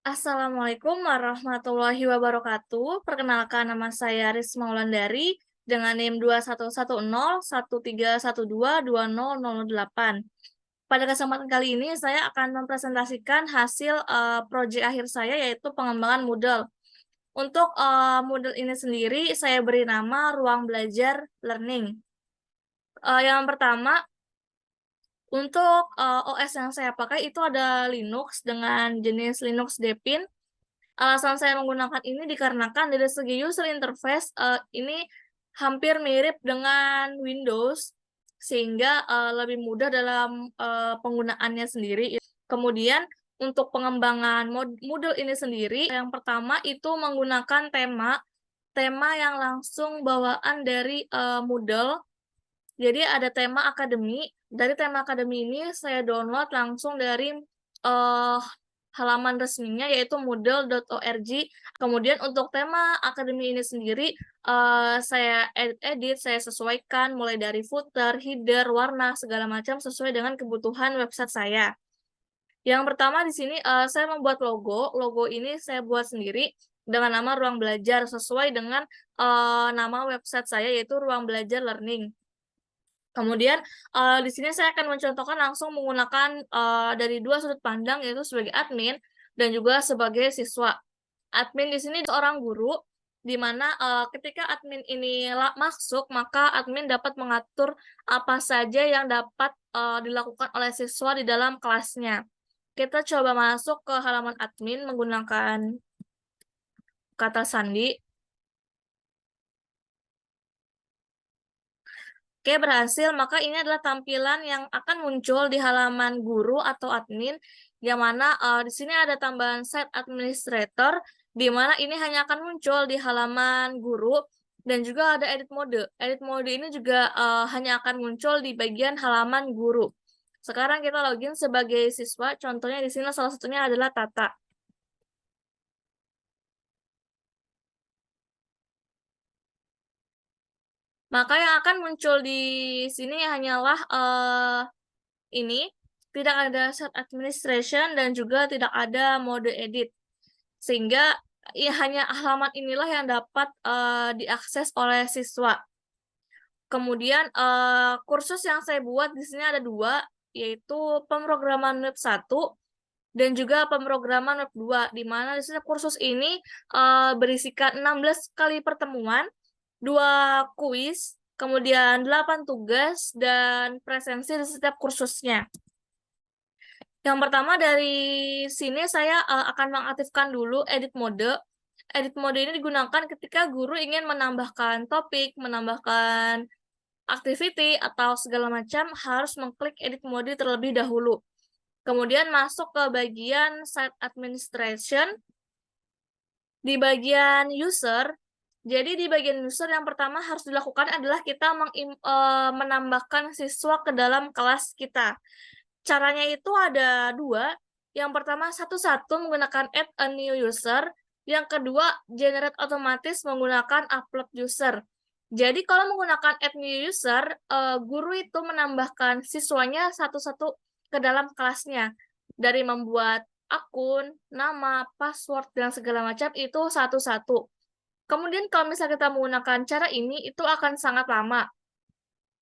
Assalamualaikum warahmatullahi wabarakatuh. Perkenalkan, nama saya Risma Wulandari dengan NIM 211013122008. Pada kesempatan kali ini saya akan mempresentasikan hasil proyek akhir saya, yaitu pengembangan Moodle. Untuk Moodle ini sendiri saya beri nama Ruang Belajar Learning. Yang pertama, untuk OS yang saya pakai itu ada Linux dengan jenis Linux Deepin. Alasan saya menggunakan ini dikarenakan dari segi user interface ini hampir mirip dengan Windows, sehingga lebih mudah dalam penggunaannya sendiri. Kemudian untuk pengembangan Moodle ini sendiri, yang pertama itu menggunakan tema yang langsung bawaan dari Moodle. Jadi ada tema akademi. Dari tema akademi ini saya download langsung dari halaman resminya, yaitu moodle.org. Kemudian untuk tema akademi ini sendiri saya edit, saya sesuaikan mulai dari footer, header, warna, segala macam sesuai dengan kebutuhan website saya. Yang pertama di sini saya membuat logo. Logo ini saya buat sendiri dengan nama Ruang Belajar sesuai dengan nama website saya, yaitu Ruang Belajar Learning. Kemudian di sini saya akan mencontohkan langsung menggunakan dari dua sudut pandang, yaitu sebagai admin dan juga sebagai siswa. Admin di sini seorang guru, di mana ketika admin ini masuk, maka admin dapat mengatur apa saja yang dapat dilakukan oleh siswa di dalam kelasnya. Kita coba masuk ke halaman admin menggunakan kata sandi. Oke, berhasil. Maka ini adalah tampilan yang akan muncul di halaman guru atau admin, yang mana di sini ada tambahan Site Administrator, di mana ini hanya akan muncul di halaman guru, dan juga ada edit mode. Edit mode ini juga hanya akan muncul di bagian halaman guru. Sekarang kita login sebagai siswa, contohnya di sini salah satunya adalah Tata. Maka yang akan muncul di sini hanyalah ini, tidak ada set administration dan juga tidak ada mode edit. Sehingga ya, hanya halaman inilah yang dapat diakses oleh siswa. Kemudian kursus yang saya buat di sini ada dua, yaitu pemrograman web 1 dan juga pemrograman web 2, di mana di sini kursus ini berisikan 16 kali pertemuan, 2 kuis, kemudian 8 tugas, dan presensi di setiap kursusnya. Yang pertama dari sini saya akan mengaktifkan dulu edit mode. Edit mode ini digunakan ketika guru ingin menambahkan topik, menambahkan activity, atau segala macam harus mengklik edit mode terlebih dahulu. Kemudian masuk ke bagian site administration. Di bagian user, jadi di bagian user yang pertama harus dilakukan adalah kita menambahkan siswa ke dalam kelas kita. Caranya itu ada dua. Yang pertama, satu-satu menggunakan add a new user. Yang kedua, generate otomatis menggunakan upload user. Jadi kalau menggunakan add new user, guru itu menambahkan siswanya satu-satu ke dalam kelasnya. Dari membuat akun, nama, password, dan segala macam itu satu-satu. Kemudian kalau misalnya kita menggunakan cara ini, itu akan sangat lama.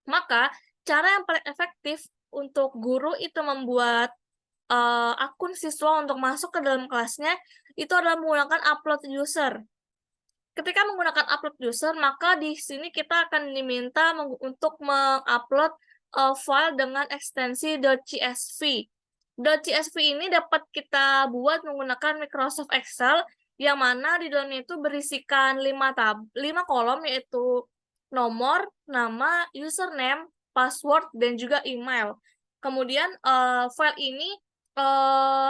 Maka, cara yang paling efektif untuk guru itu membuat akun siswa untuk masuk ke dalam kelasnya, itu adalah menggunakan upload user. Ketika menggunakan upload user, maka di sini kita akan diminta untuk mengupload file dengan ekstensi .csv. .csv ini dapat kita buat menggunakan Microsoft Excel, yang mana di dalamnya itu berisikan 5 kolom, yaitu nomor, nama, username, password, dan juga email. Kemudian file ini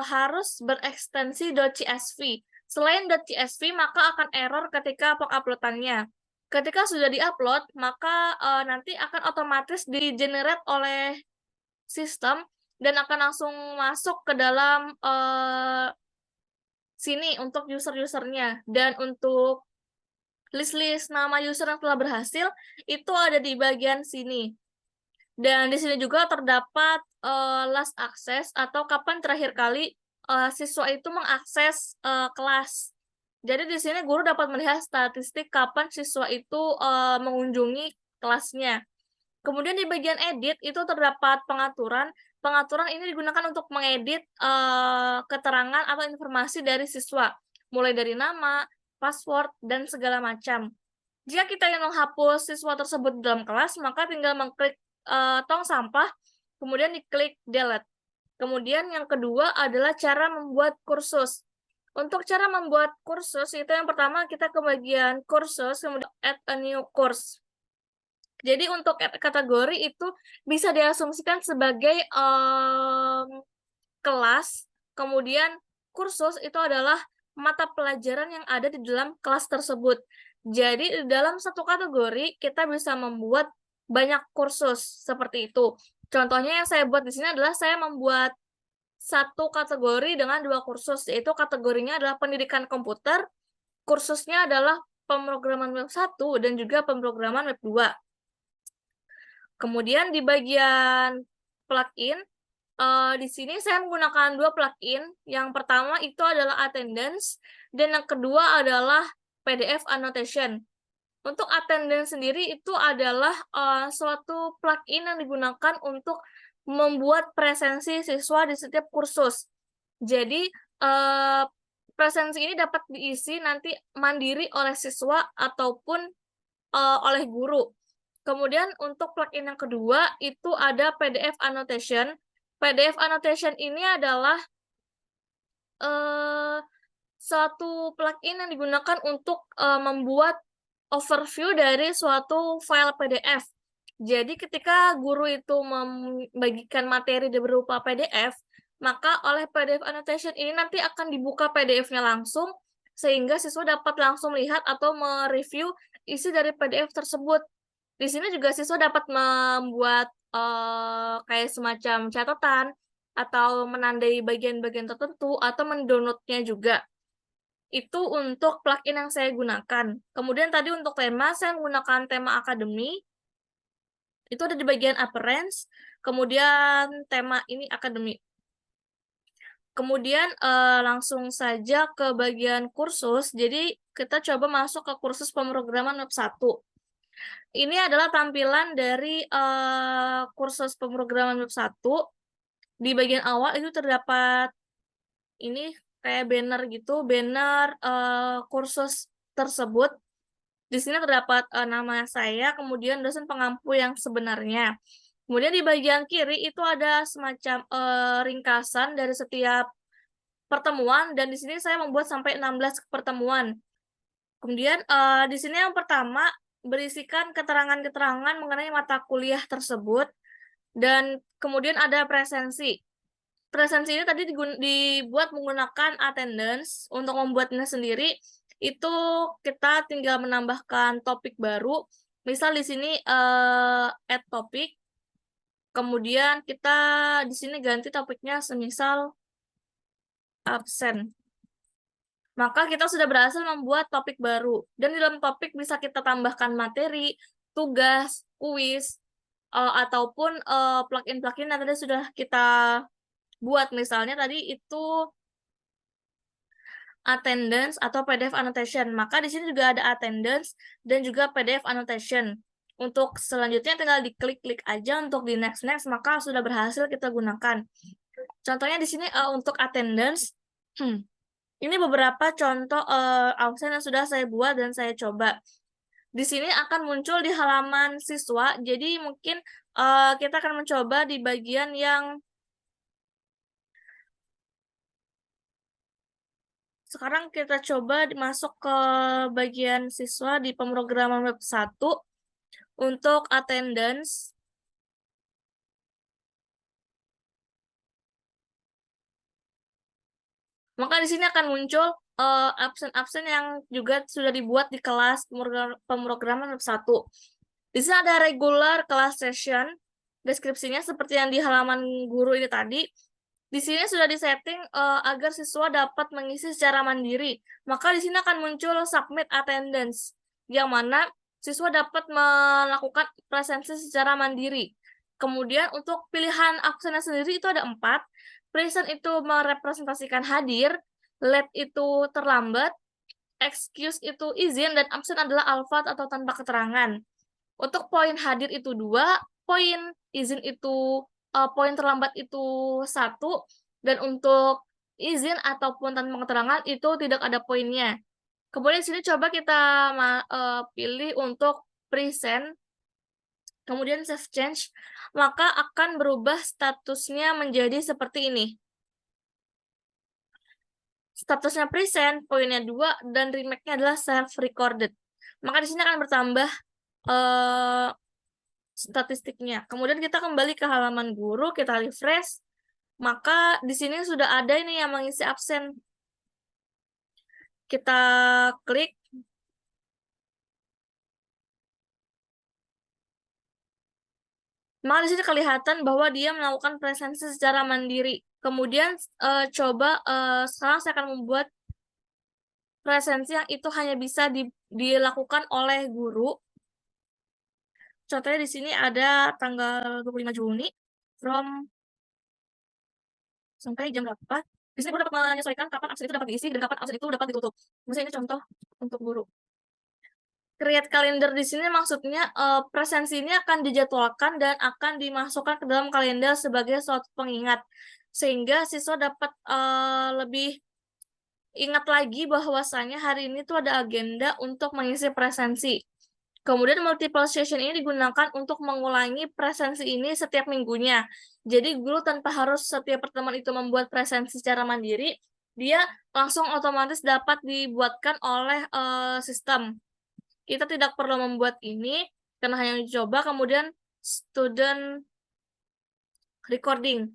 harus berekstensi .csv. Selain .csv, maka akan error ketika penguploadannya. Ketika sudah diupload, maka nanti akan otomatis di-generate oleh sistem dan akan langsung masuk ke dalam sini untuk user-usernya. Dan untuk list-list nama user yang telah berhasil, itu ada di bagian sini. Dan di sini juga terdapat last access atau kapan terakhir kali siswa itu mengakses kelas. Jadi di sini guru dapat melihat statistik kapan siswa itu mengunjungi kelasnya. Kemudian di bagian edit itu terdapat pengaturan. Pengaturan ini digunakan untuk mengedit keterangan atau informasi dari siswa, mulai dari nama, password, dan segala macam. Jika kita ingin menghapus siswa tersebut dalam kelas, maka tinggal mengklik tong sampah, kemudian diklik delete. Kemudian yang kedua adalah cara membuat kursus. Untuk cara membuat kursus, itu yang pertama kita ke bagian kursus, kemudian add a new course. Jadi untuk kategori itu bisa diasumsikan sebagai kelas, kemudian kursus itu adalah mata pelajaran yang ada di dalam kelas tersebut. Jadi dalam satu kategori kita bisa membuat banyak kursus seperti itu. Contohnya yang saya buat di sini adalah saya membuat satu kategori dengan 2 kursus, yaitu kategorinya adalah pendidikan komputer, kursusnya adalah pemrograman web 1 dan juga pemrograman web 2. Kemudian di bagian plugin, di sini saya menggunakan 2 plugin. Yang pertama itu adalah attendance, dan yang kedua adalah PDF annotation. Untuk attendance sendiri itu adalah suatu plugin yang digunakan untuk membuat presensi siswa di setiap kursus. Jadi presensi ini dapat diisi nanti mandiri oleh siswa ataupun oleh guru. Kemudian untuk plugin yang kedua itu ada PDF annotation. PDF annotation ini adalah suatu plugin yang digunakan untuk membuat overview dari suatu file PDF. Jadi ketika guru itu membagikan materi berupa PDF, maka oleh PDF annotation ini nanti akan dibuka PDF-nya langsung, sehingga siswa dapat langsung lihat atau mereview isi dari PDF tersebut. Di sini juga siswa dapat membuat kayak semacam catatan, atau menandai bagian-bagian tertentu, atau mendownloadnya juga. Itu untuk plugin yang saya gunakan. Kemudian tadi untuk tema, saya menggunakan tema akademi. Itu ada di bagian appearance. Kemudian tema ini akademi. Kemudian langsung saja ke bagian kursus. Jadi kita coba masuk ke kursus pemrograman web 1. Ini adalah tampilan dari kursus pemrograman web 1. Di bagian awal itu terdapat ini kayak banner gitu, banner kursus tersebut. Di sini terdapat nama saya, kemudian dosen pengampu yang sebenarnya. Kemudian di bagian kiri itu ada semacam ringkasan dari setiap pertemuan, dan di sini saya membuat sampai 16 pertemuan. Kemudian di sini yang pertama berisikan keterangan-keterangan mengenai mata kuliah tersebut, dan kemudian ada presensi. Presensi ini tadi dibuat menggunakan attendance. Untuk membuatnya sendiri, itu kita tinggal menambahkan topik baru. Misal di sini add topik, kemudian kita di sini ganti topiknya semisal absen. Maka kita sudah berhasil membuat topik baru. Dan di dalam topik bisa kita tambahkan materi, tugas, kuis, ataupun plugin-plugin yang tadi sudah kita buat. Misalnya tadi itu attendance atau PDF annotation. Maka di sini juga ada attendance dan juga PDF annotation. Untuk selanjutnya tinggal diklik-klik aja untuk di next, maka sudah berhasil kita gunakan. Contohnya di sini untuk attendance, ini beberapa contoh absen yang sudah saya buat dan saya coba. Di sini akan muncul di halaman siswa, jadi mungkin kita akan mencoba di bagian yang sekarang kita coba masuk ke bagian siswa di pemrograman web 1 untuk attendance. Maka di sini akan muncul absen-absen yang juga sudah dibuat di kelas pemrograman web 1. Di sini ada regular class session, deskripsinya seperti yang di halaman guru ini tadi. Di sini sudah disetting agar siswa dapat mengisi secara mandiri. Maka di sini akan muncul submit attendance, yang mana siswa dapat melakukan presensi secara mandiri. Kemudian untuk pilihan absennya sendiri itu ada 4. present itu merepresentasikan hadir, late itu terlambat, excuse itu izin, dan absent adalah alfat atau tanpa keterangan. Untuk poin hadir itu 2, poin izin itu poin terlambat itu 1, dan untuk izin ataupun tanpa keterangan itu tidak ada poinnya. Kemudian di sini coba kita pilih untuk present, kemudian save change, maka akan berubah statusnya menjadi seperti ini. Statusnya present, poinnya 2, dan remake-nya adalah self-recorded. Maka di sini akan bertambah statistiknya. Kemudian kita kembali ke halaman guru, kita refresh, maka di sini sudah ada ini yang mengisi absen. Kita klik. Maka di sini kelihatan bahwa dia melakukan presensi secara mandiri. Kemudian coba sekarang saya akan membuat presensi yang itu hanya bisa dilakukan oleh guru. Contohnya di sini ada tanggal 25 Juni from sampai jam berapa. Di sini guru dapat menyesuaikan kapan absen itu dapat diisi dan kapan absen itu dapat ditutup. Misalnya ini contoh untuk guru. Create kalender di sini maksudnya presensi ini akan dijadwalkan dan akan dimasukkan ke dalam kalender sebagai suatu pengingat, sehingga siswa dapat lebih ingat lagi bahwasanya hari ini tuh ada agenda untuk mengisi presensi. Kemudian multiple session ini digunakan untuk mengulangi presensi ini setiap minggunya. Jadi guru tanpa harus setiap pertemuan itu membuat presensi secara mandiri, dia langsung otomatis dapat dibuatkan oleh sistem. Kita tidak perlu membuat ini karena hanya dicoba. Kemudian student recording.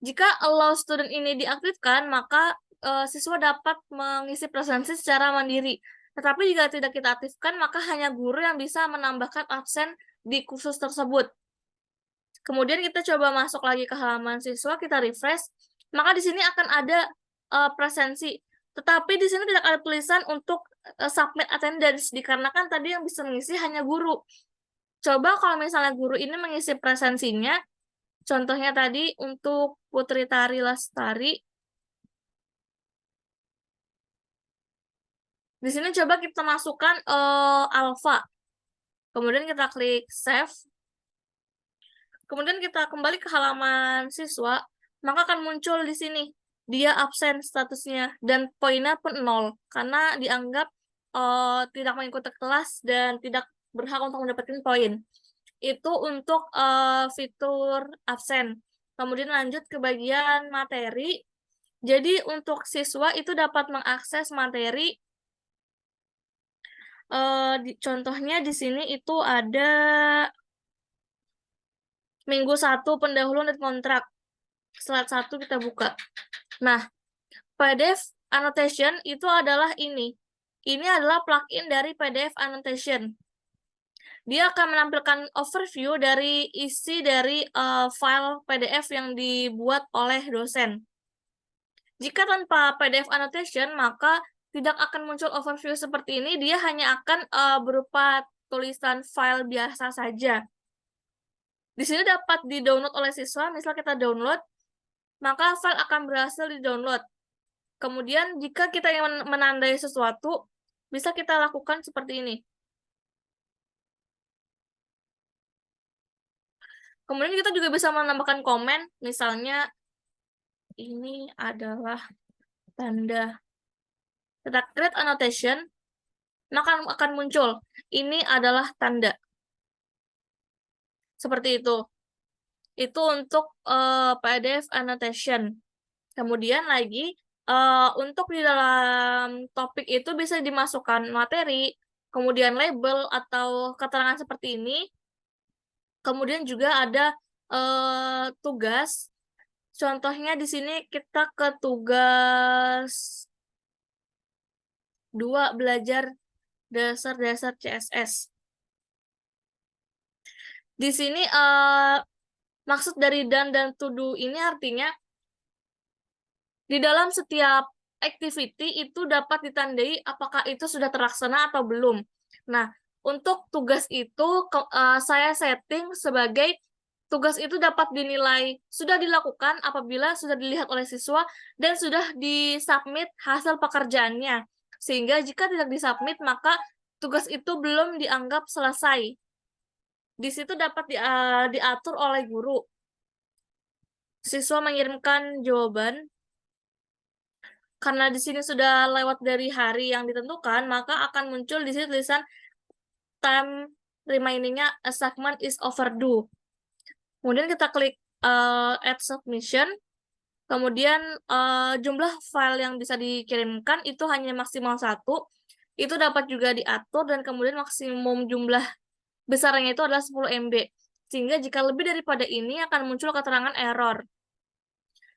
Jika allow student ini diaktifkan, maka siswa dapat mengisi presensi secara mandiri. Tetapi jika tidak kita aktifkan, maka hanya guru yang bisa menambahkan absen di kursus tersebut. Kemudian kita coba masuk lagi ke halaman siswa, kita refresh, maka di sini akan ada presensi. Tetapi di sini tidak ada tulisan untuk submit attendance, dikarenakan tadi yang bisa mengisi hanya guru. Coba kalau misalnya guru ini mengisi presensinya, contohnya tadi untuk Putri Tari Lestari. Di sini coba kita masukkan alpha. Kemudian kita klik save. Kemudian kita kembali ke halaman siswa, maka akan muncul di sini. Dia absen statusnya dan poinnya pun 0 karena dianggap tidak mengikuti kelas dan tidak berhak untuk mendapatkan poin. Itu untuk fitur absen. Kemudian lanjut ke bagian materi. Jadi untuk siswa itu dapat mengakses materi. Contohnya di sini itu ada minggu 1 pendahuluan dan kontrak. Slide 1 kita buka. Nah, PDF annotation itu adalah ini. Ini adalah plugin dari PDF annotation. Dia akan menampilkan overview dari isi dari file PDF yang dibuat oleh dosen. Jika tanpa PDF annotation, maka tidak akan muncul overview seperti ini. Dia hanya akan berupa tulisan file biasa saja. Di sini dapat di-download oleh siswa. Misal kita download, maka file akan berhasil di-download. Kemudian jika kita ingin menandai sesuatu, bisa kita lakukan seperti ini. Kemudian kita juga bisa menambahkan komen, misalnya ini adalah tanda. Kita create annotation, maka akan muncul, ini adalah tanda. Seperti itu. Itu untuk PDF annotation. Kemudian lagi, untuk di dalam topik itu bisa dimasukkan materi, kemudian label atau keterangan seperti ini. Kemudian juga ada tugas. Contohnya di sini kita ke tugas 2, belajar dasar-dasar CSS. Di sini maksud dari done dan to do ini artinya di dalam setiap activity itu dapat ditandai apakah itu sudah terlaksana atau belum. Nah, untuk tugas itu saya setting sebagai tugas itu dapat dinilai sudah dilakukan apabila sudah dilihat oleh siswa dan sudah disubmit hasil pekerjaannya. Sehingga jika tidak disubmit, maka tugas itu belum dianggap selesai. Di situ dapat diatur oleh guru. Siswa mengirimkan jawaban. Karena di sini sudah lewat dari hari yang ditentukan, maka akan muncul di sini tulisan time remaining-nya assignment is overdue. Kemudian kita klik add submission. Kemudian jumlah file yang bisa dikirimkan itu hanya maksimal 1. Itu dapat juga diatur dan kemudian maksimum jumlah besarnya itu adalah 10 MB. Sehingga jika lebih daripada ini akan muncul keterangan error.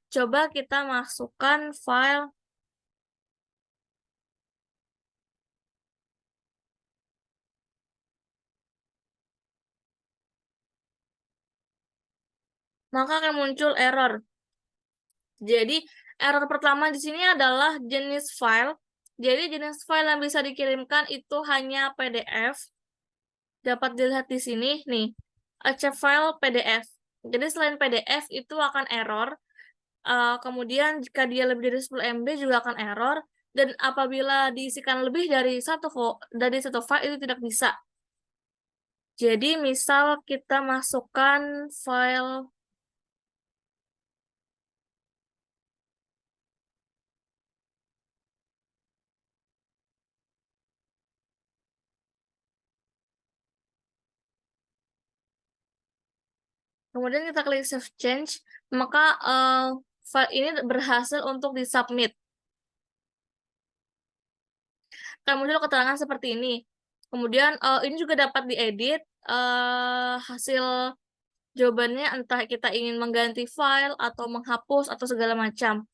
Coba kita masukkan file. Maka akan muncul error. Jadi, error pertama di sini adalah jenis file. Jadi, jenis file yang bisa dikirimkan itu hanya PDF. Dapat dilihat di sini, nih, accept file PDF. Jadi, selain PDF itu akan error. Kemudian, jika dia lebih dari 10 MB juga akan error. Dan apabila diisikan lebih dari satu file, itu tidak bisa. Jadi, misal kita masukkan file. Kemudian kita klik save change, maka file ini berhasil untuk disubmit. Akan muncul keterangan seperti ini. Kemudian ini juga dapat diedit hasil jawabannya, entah kita ingin mengganti file atau menghapus atau segala macam.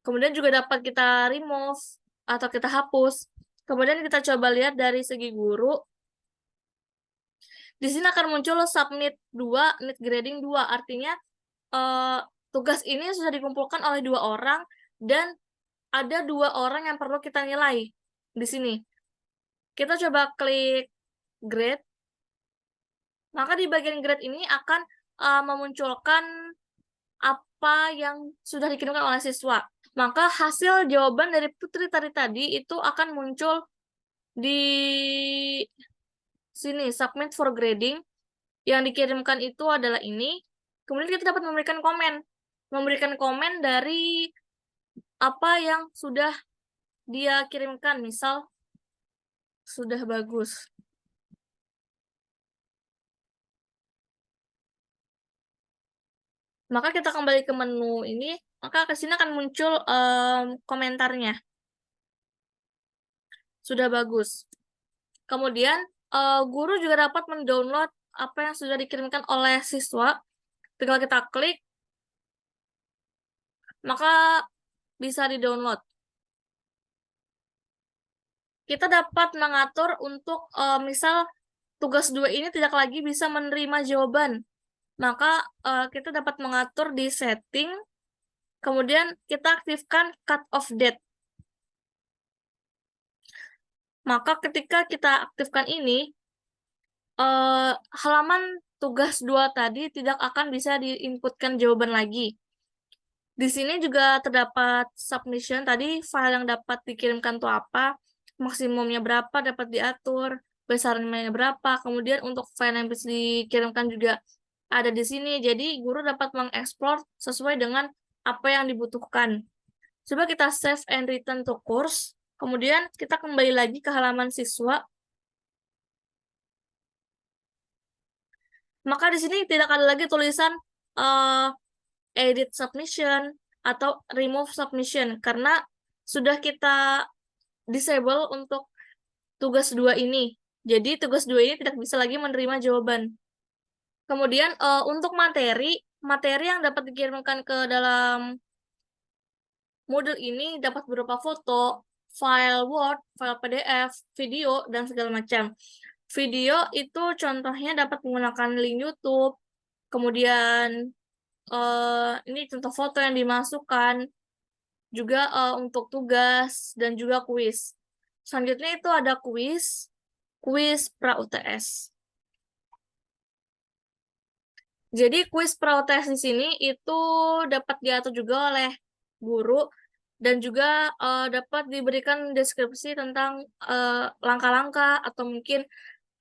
Kemudian juga dapat kita remove atau kita hapus. Kemudian kita coba lihat dari segi guru. Di sini akan muncul submit 2, need grading 2. Artinya tugas ini sudah dikumpulkan oleh 2 orang dan ada 2 orang yang perlu kita nilai di sini. Kita coba klik grade. Maka di bagian grade ini akan memunculkan apa yang sudah dikirimkan oleh siswa. Maka hasil jawaban dari Putri tadi itu akan muncul di sini, submit for grading. Yang dikirimkan itu adalah ini. Kemudian kita dapat memberikan komen. Memberikan komen dari apa yang sudah dia kirimkan. Misal, sudah bagus. Maka kita kembali ke menu ini, maka ke sini akan muncul komentarnya. Sudah bagus. Kemudian, guru juga dapat mendownload apa yang sudah dikirimkan oleh siswa. Tinggal kita klik, maka bisa di-download. Kita dapat mengatur untuk, misal, tugas 2 ini tidak lagi bisa menerima jawaban. Maka kita dapat mengatur di setting, kemudian kita aktifkan cut off date. Maka ketika kita aktifkan ini, halaman tugas 2 tadi tidak akan bisa diinputkan jawaban lagi. Di sini juga terdapat submission, tadi file yang dapat dikirimkan itu apa, maksimumnya berapa dapat diatur, besarnya berapa, kemudian untuk file yang bisa dikirimkan juga ada di sini. Jadi guru dapat mengeksplor sesuai dengan apa yang dibutuhkan. Coba kita save and return to course. Kemudian kita kembali lagi ke halaman siswa. Maka di sini tidak ada lagi tulisan edit submission atau remove submission karena sudah kita disable untuk tugas 2 ini. Jadi tugas 2 ini tidak bisa lagi menerima jawaban. Kemudian untuk materi yang dapat dikirimkan ke dalam modul ini dapat berupa foto, file Word, file PDF, video, dan segala macam. Video itu contohnya dapat menggunakan link YouTube, kemudian ini contoh foto yang dimasukkan, juga untuk tugas, dan juga kuis. Selanjutnya itu ada kuis pra UTS. Jadi kuis prautes di sini itu dapat diatur juga oleh guru dan juga dapat diberikan deskripsi tentang langkah-langkah atau mungkin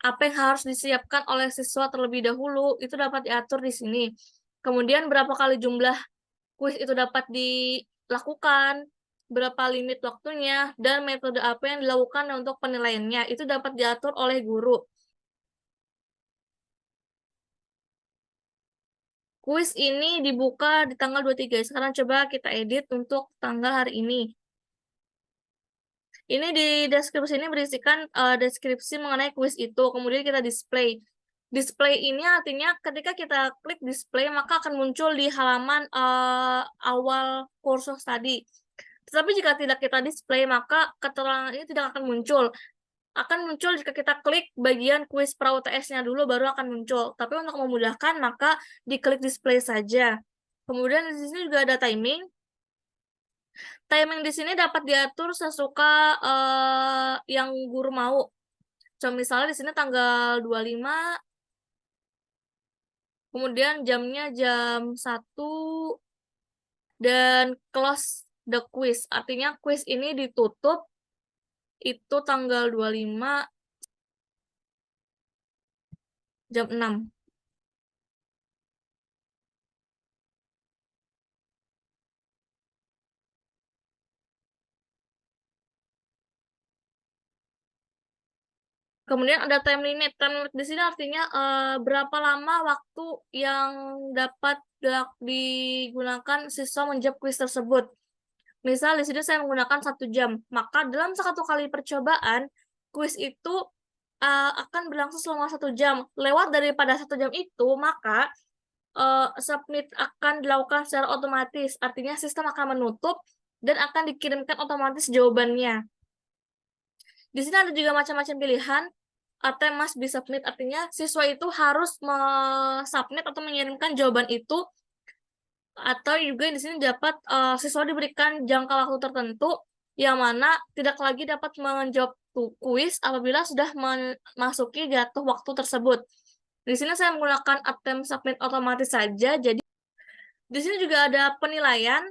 apa yang harus disiapkan oleh siswa terlebih dahulu itu dapat diatur di sini. Kemudian berapa kali jumlah kuis itu dapat dilakukan, berapa limit waktunya, dan metode apa yang dilakukan untuk penilaiannya itu dapat diatur oleh guru. Kuis ini dibuka di tanggal 23. Sekarang coba kita edit untuk tanggal hari ini. Ini di deskripsi ini berisikan deskripsi mengenai kuis itu, kemudian kita display. Display ini artinya ketika kita klik display, maka akan muncul di halaman awal kursus tadi. Tetapi jika tidak kita display, maka keterangan ini tidak akan muncul. Akan muncul jika kita klik bagian kuis pra-UTS-nya dulu, baru akan muncul. Tapi untuk memudahkan, maka diklik display saja. Kemudian di sini juga ada timing. Timing di sini dapat diatur sesuka yang guru mau. Contoh misalnya di sini tanggal 25, kemudian jamnya jam 1, dan close the quiz. Artinya quiz ini ditutup itu tanggal 25 jam 6. Kemudian ada time limit. Time limit di sini artinya berapa lama waktu yang dapat digunakan siswa menjawab kuis tersebut. Misal di sini saya menggunakan 1 jam, maka dalam satu kali percobaan kuis itu akan berlangsung selama 1 jam. Lewat daripada 1 jam itu, maka submit akan dilakukan secara otomatis. Artinya sistem akan menutup dan akan dikirimkan otomatis jawabannya. Di sini ada juga macam-macam pilihan. Attempt must be submit, artinya siswa itu harus submit atau mengirimkan jawaban itu, atau juga di sini dapat siswa diberikan jangka waktu tertentu yang mana tidak lagi dapat menjawab kuis apabila sudah memasuki jatuh waktu tersebut. Di sini saya menggunakan attempt submit otomatis saja. Jadi di sini juga ada penilaian.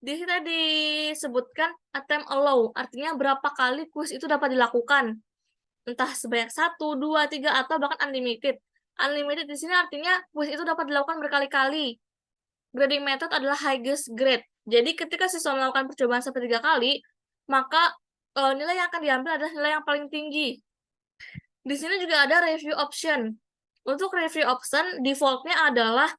Di sini disebutkan attempt allow, artinya berapa kali kuis itu dapat dilakukan. Entah sebanyak 1, 2, 3, atau bahkan unlimited. Unlimited di sini artinya kuis itu dapat dilakukan berkali-kali. Grading method adalah highest grade. Jadi ketika siswa melakukan percobaan sampai 3 kali, maka nilai yang akan diambil adalah nilai yang paling tinggi. Di sini juga ada review option. Untuk review option, defaultnya adalah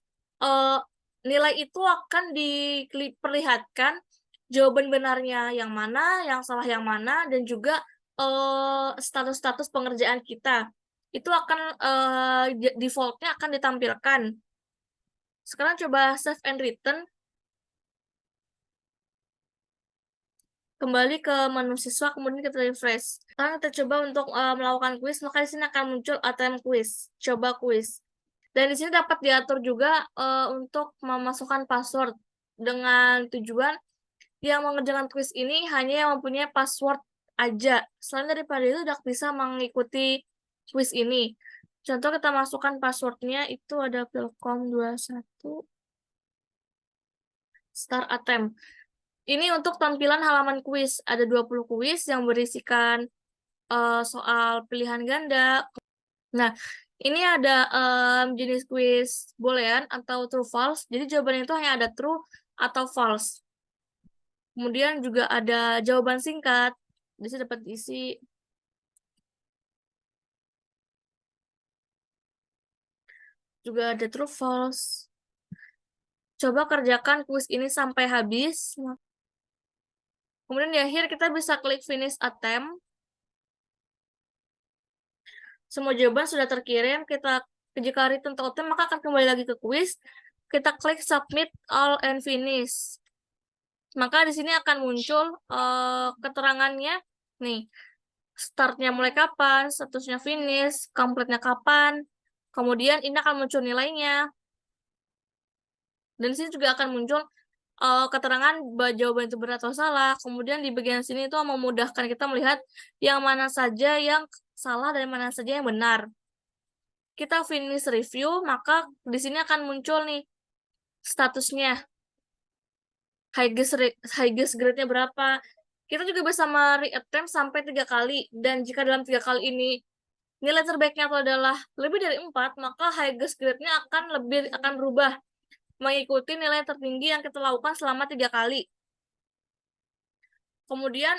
nilai itu akan diperlihatkan jawaban benarnya yang mana, yang salah yang mana, dan juga status-status pengerjaan kita. Itu akan defaultnya akan ditampilkan. Sekarang coba save and return. Kembali ke menu siswa, kemudian kita refresh. Sekarang kita coba untuk melakukan kuis, maka di sini akan muncul attempt quiz, coba kuis. Dan di sini dapat diatur juga untuk memasukkan password dengan tujuan yang mengerjakan kuis ini hanya yang mempunyai password aja. Selain daripada itu tidak bisa mengikuti kuis ini. Contoh kita masukkan passwordnya itu ada Pilkom 21 start attempt. Ini untuk tampilan halaman kuis. Ada 20 kuis yang berisikan soal pilihan ganda. Nah, ini ada jenis kuis boolean atau true false. Jadi jawabannya itu hanya ada true atau false. Kemudian juga ada jawaban singkat. Di sini dapat isi juga ada true false. Coba kerjakan kuis ini sampai habis. Kemudian di akhir kita bisa klik finish attempt. Semua jawaban sudah terkirim. Jika written to attempt, maka akan kembali lagi ke kuis. Kita klik submit all and finish. Maka di sini akan muncul keterangannya. Nih, startnya mulai kapan, statusnya finish, complete-nya kapan. Kemudian ini akan muncul nilainya. Dan di sini juga akan muncul keterangan bahwa jawaban itu benar atau salah. Kemudian di bagian sini itu memudahkan kita melihat yang mana saja yang salah dan mana saja yang benar. kita finish review, maka di sini akan muncul nih statusnya. Highest grade-nya berapa. Kita juga bisa re-attempt sampai 3 kali. Dan jika dalam 3 kali ini nilai terbaiknya itu adalah lebih dari 4, maka highest grade-nya akan berubah mengikuti nilai tertinggi yang kita lakukan selama 3 kali. Kemudian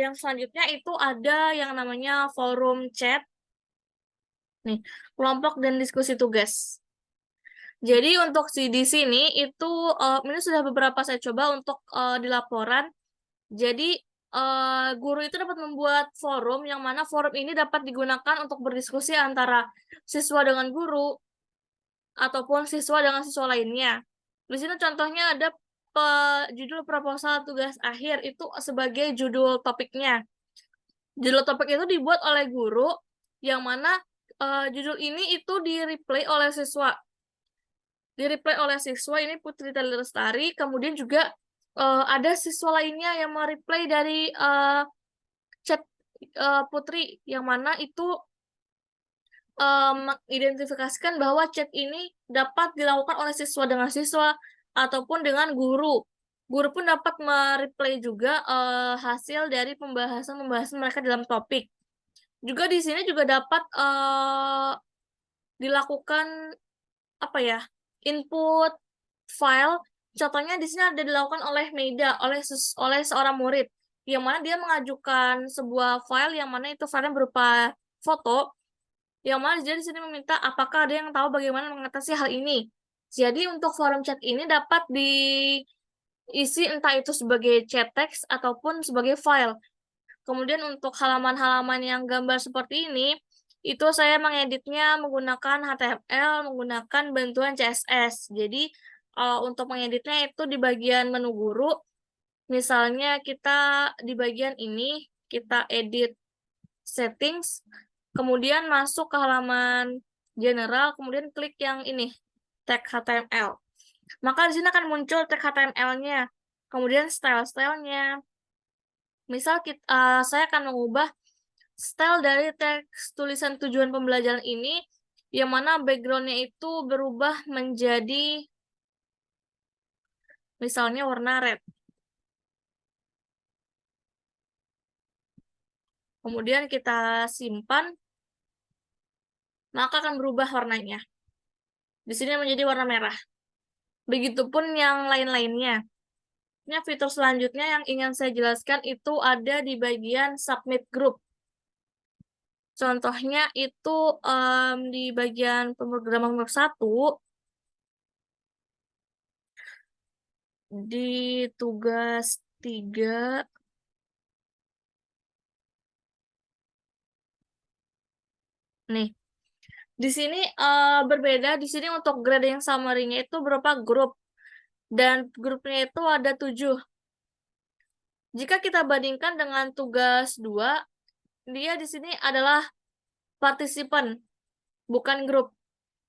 yang selanjutnya itu ada yang namanya forum chat. Nih, kelompok dan diskusi tugas. Jadi untuk di sini itu ini sudah beberapa saya coba untuk di laporan. Jadi guru itu dapat membuat forum yang mana forum ini dapat digunakan untuk berdiskusi antara siswa dengan guru ataupun siswa dengan siswa lainnya. Di sini contohnya ada judul proposal tugas akhir itu sebagai judul topiknya. Judul topik itu dibuat oleh guru yang mana judul ini itu di-replay oleh siswa. Di-replay oleh siswa ini Putri Tali Lestari, kemudian juga ada siswa lainnya yang mereplay dari chat Putri yang mana itu mengidentifikasikan bahwa chat ini dapat dilakukan oleh siswa dengan siswa ataupun dengan guru. Guru pun dapat mereplay juga hasil dari pembahasan mereka dalam topik. Juga di sini juga dapat dilakukan input file. Contohnya di sini ada dilakukan oleh Meida, oleh seorang murid, yang mana dia mengajukan sebuah file yang mana itu filenya berupa foto, yang mana jadi di sini meminta apakah ada yang tahu bagaimana mengatasi hal ini. Jadi untuk forum chat ini dapat diisi entah itu sebagai chat text ataupun sebagai file. Kemudian untuk halaman-halaman yang gambar seperti ini, itu saya mengeditnya menggunakan HTML, menggunakan bantuan CSS. Jadi untuk mengeditnya itu di bagian menu guru, misalnya kita di bagian ini, kita edit settings, kemudian masuk ke halaman general, kemudian klik yang ini, tag HTML. Maka di sini akan muncul tag HTML-nya, kemudian style-stylenya. Misal saya akan mengubah style dari teks tulisan tujuan pembelajaran ini, yang mana background-nya itu berubah menjadi misalnya warna red. Kemudian kita simpan, maka akan berubah warnanya. Di sini menjadi warna merah. Begitupun yang lain-lainnya. Nah, fitur selanjutnya yang ingin saya jelaskan itu ada di bagian submit group. Contohnya itu di bagian pemrograman web 1, di tugas 3, nih. Di sini berbeda, di sini untuk grading summary-nya itu berupa grup. Dan grupnya itu ada 7. Jika kita bandingkan dengan tugas 2, dia di sini adalah partisipan, bukan grup.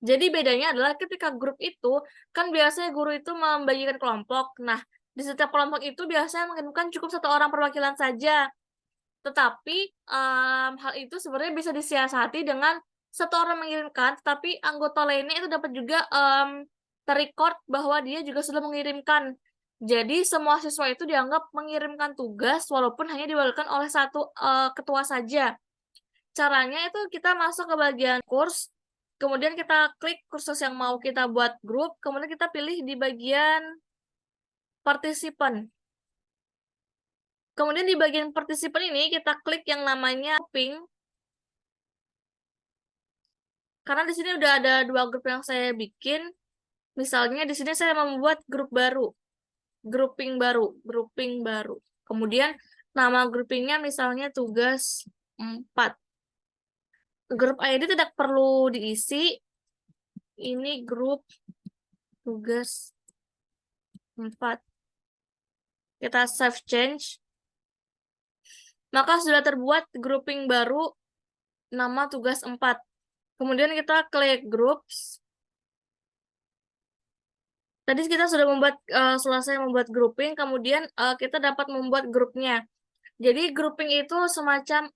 Jadi bedanya adalah ketika grup itu, kan biasanya guru itu membagikan kelompok. Nah, di setiap kelompok itu biasanya mengirimkan cukup 1 orang perwakilan saja. Tetapi hal itu sebenarnya bisa disiasati dengan 1 orang mengirimkan, tetapi anggota lainnya itu dapat juga terrecord bahwa dia juga sudah mengirimkan. Jadi semua siswa itu dianggap mengirimkan tugas walaupun hanya diwakilkan oleh 1 ketua saja. Caranya itu kita masuk ke bagian kurs, kemudian kita klik kursus yang mau kita buat grup, kemudian kita pilih di bagian partisipan. Kemudian di bagian partisipan ini kita klik yang namanya grouping. Karena di sini udah ada 2 grup yang saya bikin. Misalnya di sini saya membuat grup baru. Grouping baru. Kemudian nama groupingnya misalnya tugas 4. Grup ID tidak perlu diisi. Ini grup tugas 4. Kita save change. Maka sudah terbuat grouping baru nama tugas 4. Kemudian kita klik groups. Tadi kita sudah selesai membuat grouping, kemudian kita dapat membuat grupnya. Jadi grouping itu semacam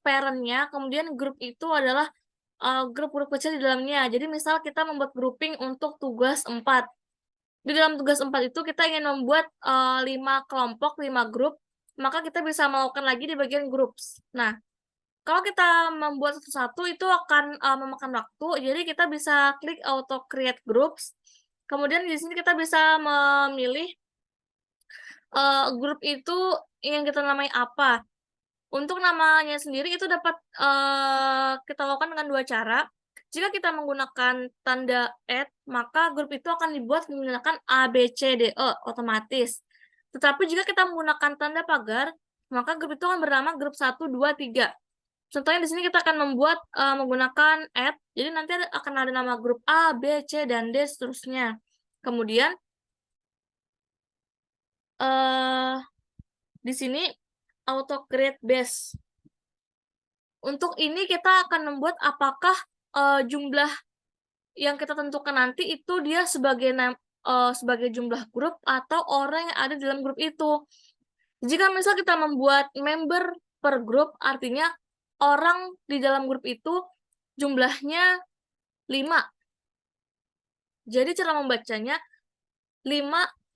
parent-nya, kemudian grup itu adalah grup-grup kecil di dalamnya. Jadi misal kita membuat grouping untuk tugas 4. Di dalam tugas 4 itu kita ingin membuat 5 kelompok, 5 grup, maka kita bisa melakukan lagi di bagian groups. Nah, kalau kita membuat satu-satu itu akan memakan waktu, jadi kita bisa klik auto create groups. Kemudian di sini kita bisa memilih grup itu yang kita namai apa. Untuk namanya sendiri itu dapat kita lakukan dengan 2 cara. Jika kita menggunakan tanda add, maka grup itu akan dibuat menggunakan A, B, C, D, E otomatis. Tetapi jika kita menggunakan tanda pagar, maka grup itu akan bernama grup 1, 2, 3. Contohnya di sini kita akan membuat menggunakan add, jadi nanti akan ada nama grup A, B, C, dan D seterusnya. Kemudian di sini auto create base. Untuk ini kita akan membuat apakah jumlah yang kita tentukan nanti itu dia sebagai jumlah grup atau orang yang ada dalam grup itu. Jika misal kita membuat member per grup, artinya orang di dalam grup itu jumlahnya 5. Jadi cara membacanya 5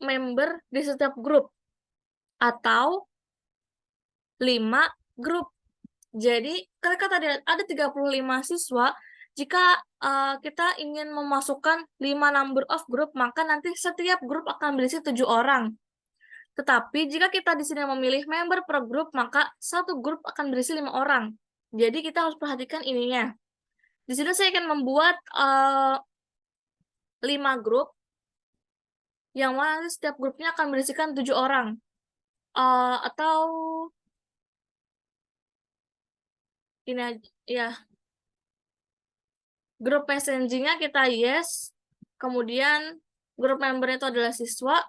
member di setiap grup atau 5 grup. Jadi ketika tadi ada 35 siswa, jika kita ingin memasukkan 5 number of group, maka nanti setiap grup akan berisi 7 orang. Tetapi jika kita di sini memilih member per grup, maka satu grup akan berisi 5 orang. Jadi kita harus perhatikan ininya. Di sini saya akan membuat 5 grup, yang mana nanti setiap grupnya akan berisikan 7 orang. Atau ini aja, ya. Grup messaging-nya kita yes, kemudian grup member itu adalah siswa,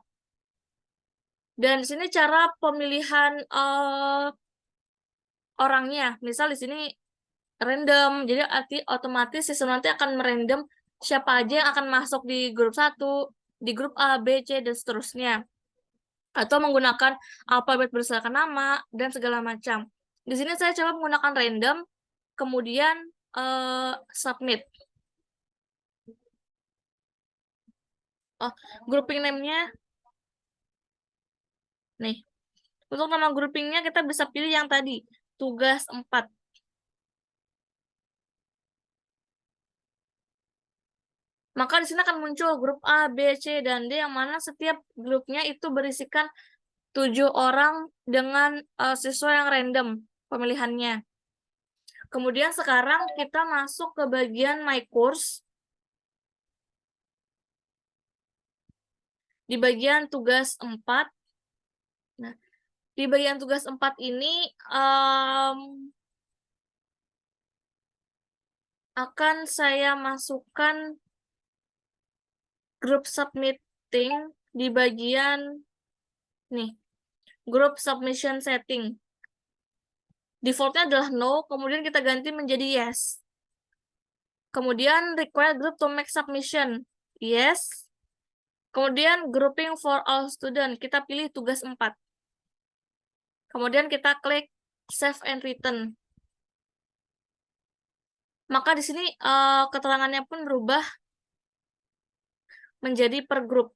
dan di sini cara pemilihan orangnya, misal di sini random, jadi otomatis sistem nanti akan merandom siapa aja yang akan masuk di grup 1, di grup A, B, C, dan seterusnya. Atau menggunakan alfabet berdasarkan nama, dan segala macam. Di sini saya coba menggunakan random, kemudian submit. Grouping name-nya, nih. Untuk nama groupingnya kita bisa pilih yang tadi, tugas 4. Maka di sini akan muncul grup A, B, C, dan D, yang mana setiap grupnya itu berisikan 7 orang dengan siswa yang random pemilihannya. Kemudian sekarang kita masuk ke bagian My Course. Di bagian tugas 4. Nah, di bagian tugas 4 ini akan saya masukkan grup submitting di bagian nih, grup submission setting. Defaultnya adalah no, kemudian kita ganti menjadi yes. Kemudian require group to make submission, yes. Kemudian grouping for all student, kita pilih tugas 4. Kemudian kita klik save and return. Maka di sini keterangannya pun berubah menjadi per grup.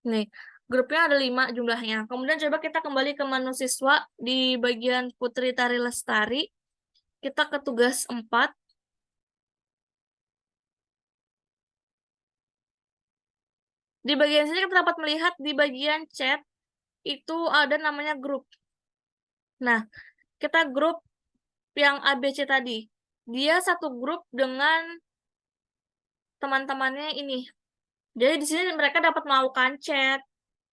Nih, grupnya ada 5 jumlahnya. Kemudian coba kita kembali ke menu siswa di bagian Putri Tari Lestari. Kita ke tugas 4. Di bagian sini kita dapat melihat di bagian chat itu ada namanya grup. Nah, kita grup yang ABC tadi. Dia satu grup dengan teman-temannya ini. Jadi di sini mereka dapat melakukan chat,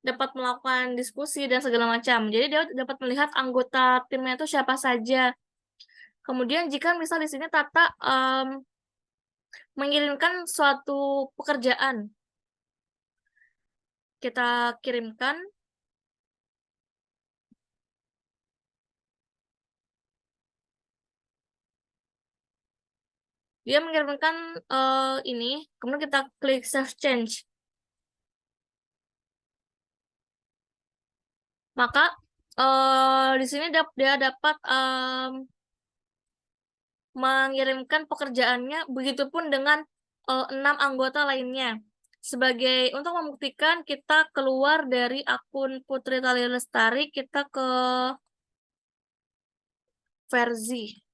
dapat melakukan diskusi dan segala macam. Jadi dia dapat melihat anggota timnya itu siapa saja. Kemudian jika misal di sini Tata mengirimkan suatu pekerjaan, kita kirimkan. Dia mengirimkan ini, kemudian kita klik save change. Maka di sini dia dapat mengirimkan pekerjaannya, begitupun dengan 6 anggota lainnya. Untuk membuktikan kita keluar dari akun Putri Tali Lestari, kita ke versi.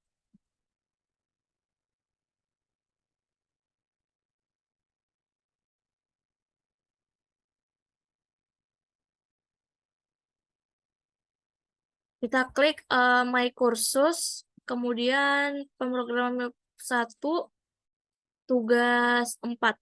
Kita klik My Kursus, kemudian pemrograman 1, tugas 4.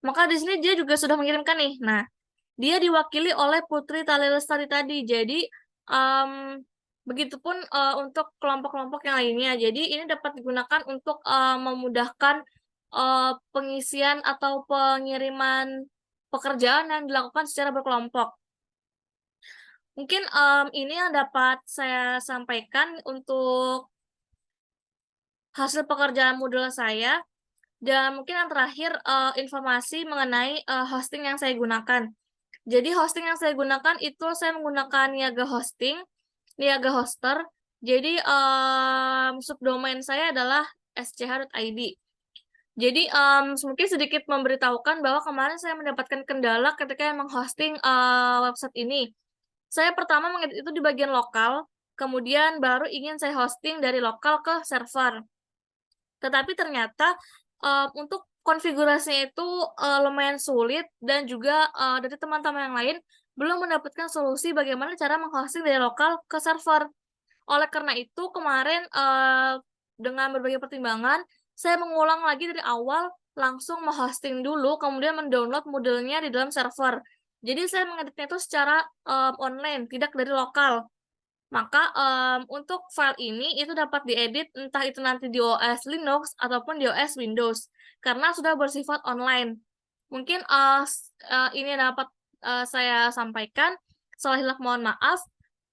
Maka di sini dia juga sudah mengirimkan nih. Nah, dia diwakili oleh Putri Tali Lestari tadi. Jadi, em, begitupun untuk kelompok-kelompok yang lainnya. Jadi, ini dapat digunakan untuk memudahkan pengisian atau pengiriman pekerjaan yang dilakukan secara berkelompok. Mungkin ini yang dapat saya sampaikan untuk hasil pekerjaan Moodle saya. Dan mungkin yang terakhir informasi mengenai hosting yang saya gunakan. Jadi hosting yang saya gunakan itu saya menggunakan Niaga Hosting, Niaga Hoster. Jadi subdomain saya adalah sch.id. Jadi mungkin sedikit memberitahukan bahwa kemarin saya mendapatkan kendala ketika menghosting website ini. Saya pertama mengedit itu di bagian lokal, kemudian baru ingin saya hosting dari lokal ke server. Tetapi ternyata untuk konfigurasinya itu lumayan sulit dan juga dari teman-teman yang lain belum mendapatkan solusi bagaimana cara menghosting dari lokal ke server. Oleh karena itu kemarin dengan berbagai pertimbangan saya mengulang lagi dari awal, langsung menghosting dulu, kemudian mendownload modelnya di dalam server. Jadi saya mengeditnya itu secara online, tidak dari lokal. Maka untuk file ini itu dapat diedit entah itu nanti di OS Linux ataupun di OS Windows karena sudah bersifat online. Mungkin ini dapat saya sampaikan. Salah hilaf mohon maaf.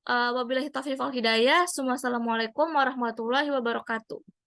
Wabillahi taufiq wal hidayah. Wassalamualaikum warahmatullahi wabarakatuh.